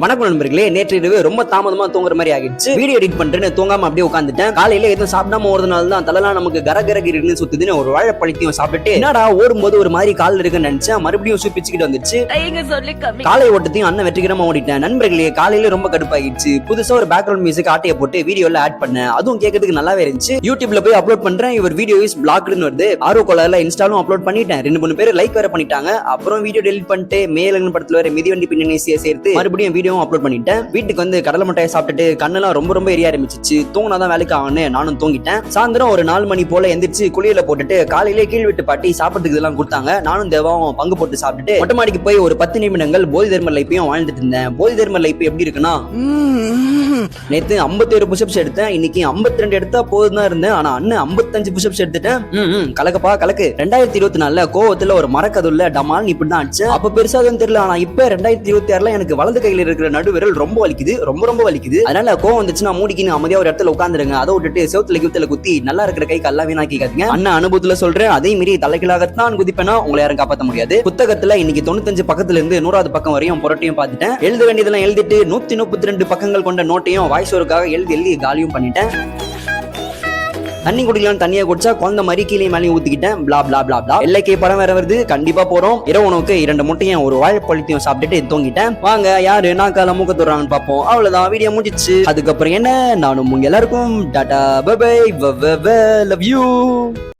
வணக்கம் நண்பர்களே. நேற்று இரவு ரொம்ப தாமதமா தூங்குற மாதிரி ஆகிடுச்சு. வீடியோ எடிட் பண்றேன்னு தூங்காம அப்படியே உட்காந்துட்டேன். காலையில எதுவும் சாப்பிடாம ஓடுறதுனால தான் தலைலாம் நமக்கு கரகரகிரின்னு சுத்துதுன்னு ஒரு வாழைப்பழத்தையும் சாப்பிட்டு என்னடா ஓடும்போது ஒரு மாதிரி கால் இருக்குன்னு நினைச்சேன். மறுபடியும் பிச்சுக்கிட்டு வந்துச்சு. காலை ஓட்டத்தையும் அண்ணன் வெற்றிகரமா ஓடிட்டேன். நண்பர்களே, காலையில ரொம்ப கடுப்பாகிடுச்சு. புதுசா ஒரு பேக்ரவுண்ட் மியூசிக் ஆட்டையை போட்டு வீடியோல ஆட் பண்ணேன். அதுவும் கேட்கறதுக்கு நல்லாவே இருந்துச்சு. யூடியூப்ல போய் அப்லோட் பண்றேன். இவர் வீடியோ இஸ் பிளாக்டுன்னு வருது. ஆர்வ கோளாறுல இன்ஸ்டாலும் அப்லோட் பண்ணிட்டேன். 2-3 பேர் லைக் வேற பண்ணிட்டாங்க. அப்புறம் வீடியோ டெலிட் பண்ணிட்டு மேலன் படத்துல வேற மிதிவண்டி பின்னணி சேர்த்து மறுபடியும் வீடியோவும் அப்லோட் பண்ணிட்டேன். வீட்டுக்கு வந்து கடலை மிட்டாயை சாப்பிட்டுட்டு கண்ணெல்லாம் ரொம்ப எரிய ஆரம்பிச்சிச்சு. தூங்கினாதான் வேலைக்கு ஆகும்னு நானும் தூங்கிட்டேன். சாயந்தரம் ஒரு 4 மணி போல எந்திரிச்சு குளியல போட்டுட்டு காலையிலே கீழ் வீட்டு பாட்டி சாப்பிட்டுக்கு இதெல்லாம் கொடுத்தாங்க. நானும் தேவாவும் பங்கு போட்டு சாப்பிட்டுட்டு மொட்டை மாடிக்கு போய் ஒரு 10 நிமிடங்கள் போதி தர்ம லைப்பையும் வாழ்ந்துட்டு இருந்தேன். போதி தர்ம லைப் எப்படி இருக்குன்னா, நேத்து 57 புஷ்அப்ஸ் எடுத்தேன். இன்னைக்கு 52 எடுத்தா போதும் தான் இருந்தேன். ஆனா அண்ணன் 55 புஷ்அப்ஸ் எடுத்துட்டேன். கலக்கப்பா கலக்கு. 2024 கோவத்துல ஒரு மரக்கதுல டமால் இப்படிதான் ஆச்சு. அப்ப பெருசா தெரியல. ஆனா இப்ப 2026 எனக்கு வலது கையில இருக்கிற நடுவிரல் ரொம்ப வலிக்குது. ரொம்ப வலிக்குது. அதனால கோவம் வந்துச்சுன்னா மூடிக்கின்னு அமைதியா ஒரு இடத்துல உட்காந்துருங்க. அதை விட்டுட்டு செவுத்துல குத்தி நல்லா இருக்கிற கை கல்லா வீணாக்கிக்காதீங்க. அண்ணன் அனுபவத்துல சொல்றேன். அதே மீறி தலைகளாகத்தான் குதிப்பேனா உங்களை யாரும் காப்பாற்ற முடியாது. புத்தகத்துல இன்னைக்கு 95 பக்கத்துல இருந்து 100வது பக்கம் வரையும் புரட்டியும் பார்த்துட்டேன். எழுத வேண்டியதெல்லாம் எழுதிட்டு 132 பக்கங்கள் கொண்ட நோட்டையும் வாய்ஸ் ஒருக்காக எழுதி காலியும் பண்ணிட்டேன். தண்ணி குடிக்கலாம். தண்ணியை குடிச்சா குழந்தை மாதிரி கீழே மேலே ஊத்திக்கிட்டேன். பிளா பிளா பிளா பிளா. எல்லைக்கு படம் வேற வருது. கண்டிப்பா போறோம். இரவு உணவுக்கு 2 முட்டையும் ஒரு வாழைப்பழத்தையும் சாப்பிட்டுட்டு தூங்கிட்டேன். வாங்க யாரு நாக்கால மூக்க தொடுறாங்கன்னு பார்ப்போம். அவ்வளவுதான், வீடியோ முடிஞ்சிச்சு. அதுக்கப்புறம் என்ன, நானும் உங்க எல்லாருக்கும் tata bye bye, love you.